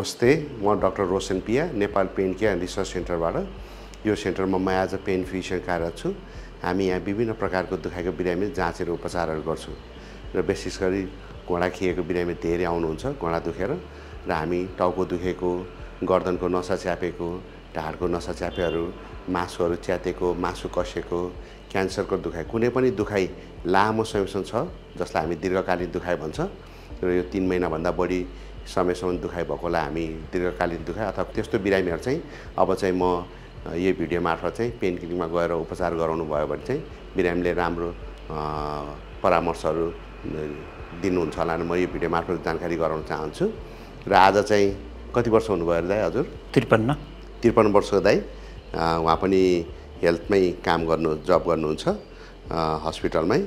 नमस्ते, म doctor Roshan Piya Nepal pain care and research सेन्टरबाट। यो सेन्टरमा म एज अ पेन फिजिसियन कार्यरत छु। हामी यहाँ विभिन्न प्रकारको दुखाइको बिरामी जाँच र उपचारहरू गर्छौँ र विशेष गरी घोडा खिएको बिरामी धेरै आउनुहुन्छ घोडा दुखेर, र हामी टाउको दुखेको, गर्दनको नसा च्यापेको, ढाडको नसा च्यापेहरू, मासुहरू च्यातेको, मासु कसेको, क्यान्सरको दुखाइ, कुनै पनि दुखाइ लामो समयसम्म छ जसलाई हामी दीर्घकालीन दुखाइ भन्छ, र यो 3 महिनाभन्दा बढी समयसम्म दुखाइ भएकोलाई हामी दीर्घकालीन दुखाइ अथवा त्यस्तो बिरामीहरू चाहिँ अब चाहिँ म यो भिडियो मार्फत चाहिँ पेन क्लिनिकमा गएर उपचार गराउनु भयो भने चाहिँ बिरामीले राम्रो परामर्शहरू दिनुहुन्छ होला भने म यो भिडियो मार्फत जानकारी गराउन चाहन्छु। र आज चाहिँ कति वर्ष हुनुभयो दाइ हजुर? 53 वर्षको दाइ। उहाँ पनि हेल्थमै काम जब गर्नुहुन्छ हस्पिटलमै,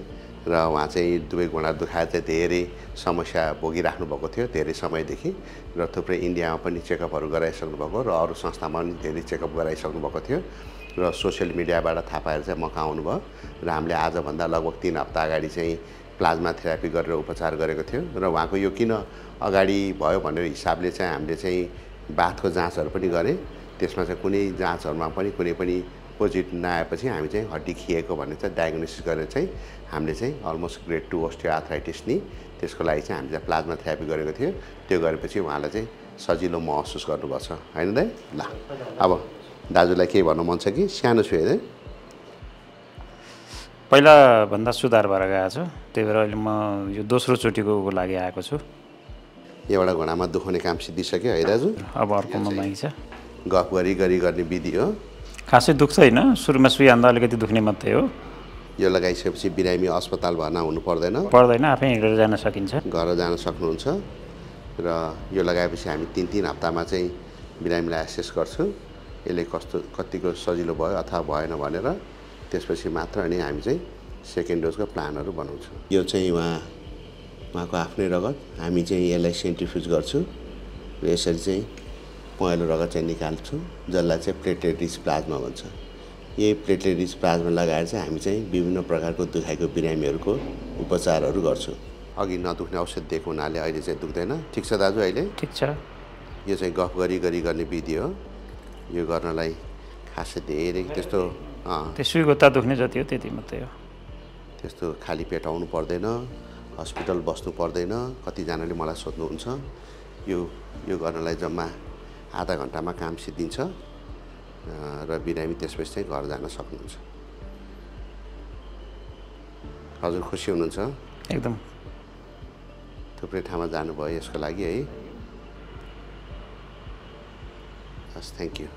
र उहाँ चाहिँ दुवै घुँडा दुखाएर चाहिँ धेरै समस्या भोगिराख्नु भएको थियो धेरै समयदेखि, र थुप्रै इन्डियामा पनि चेकअपहरू गराइसक्नु भएको र अरू संस्थामा पनि धेरै चेकअप गराइसक्नु भएको थियो, र सोसियल मिडियाबाट थाहा पाएर चाहिँ म कहाँ आउनुभयो, र हामीले आजभन्दा लगभग 3 हप्ता अगाडि चाहिँ प्लाज्मा थेरापी गरेर उपचार गरेको थियो। र उहाँको यो किन अगाडि भयो भन्ने हिसाबले चाहिँ हामीले चाहिँ बाथको जाँचहरू पनि गरेँ। त्यसमा चाहिँ कुनै जाँचहरूमा पनि कुनै पनि पोजिटिभ नआएपछि हामी चाहिँ हड्डी खिएको भन्ने चाहिँ डायग्नोसिस गरेर चाहिँ हामीले चाहिँ अलमोस्ट ग्रेड 2 ओस्टियोआर्थराइटिस नि, त्यसको लागि चाहिँ हामीले प्लाज्मा थेरापी गरेको थियो। त्यो गरेपछि उहाँलाई चाहिँ सजिलो महसुस गर्नुभएको छ, होइन दाइ? ल, अब दाजुलाई के भन्नु मन छ कि सानो छु हेर्दै? पहिलाभन्दा सुधार भएर गएको छ, त्यही भएर अहिले म यो दोस्रो चोटिको लागि आएको छु। एउटा घुँडामा दुखाउने काम सिद्धिसक्यो है दाजु? अब अर्कोमा बाँकी छ। गफ गरी गर्ने विधि हो। खासै दुख्दैन, सुरुमा सुई हान्दा अलिकति दुख्ने मात्रै हो। यो लगाइसकेपछि बिरामी अस्पताल भर्ना हुनु पर्दैन, आफै हिँडेर जान सकिन्छ, घर जान सक्नुहुन्छ। र यो लगाएपछि हामी 3 हप्तामा चाहिँ बिरामीलाई एसेस गर्छौँ, यसले कतिको सजिलो भयो अथवा भएन भनेर। त्यसपछि मात्र अनि हामी चाहिँ सेकेन्ड डोजको प्लानहरू बनाउँछौँ। यो चाहिँ उहाँको आफ्नै रगत, हामी चाहिँ यसलाई सेन्ट्रिफ्युज गर्छौँ र यसरी चाहिँ पहेँलो रगत चाहिँ निकाल्छौँ, जसलाई चाहिँ प्लेटलेट रिच प्लाज्मा भन्छ। यही प्लेटलेट रिच प्लाज्मा लगाएर चाहिँ हामी चाहिँ विभिन्न प्रकारको दुखाइको बिरामीहरूको उपचारहरू गर्छौँ। अघि नदुख्ने औषध दिएको हुनाले अहिले चाहिँ दुख्दैन। ठिक छ दाजु? अहिले ठिक छ। यो चाहिँ गफ गरी गर्ने विधि हो। यो गर्नलाई खासै धेरै त्यस्तो सुई गोता दुख्ने जति हो त्यति मात्रै हो। त्यस्तो खाली पेट आउनु पर्दैन, हस्पिटल बस्नु पर्दैन। कतिजनाले मलाई सोध्नुहुन्छ। यो गर्नलाई जम्मा आधा घन्टामा काम सिद्धिन्छ, र बिरामी त्यसपछि चाहिँ घर जान सक्नुहुन्छ। हजुर खुसी हुनुहुन्छ? एकदम। थुप्रै ठाउँमा जानुभयो यसको लागि है? हस्, थ्याङ्क यू।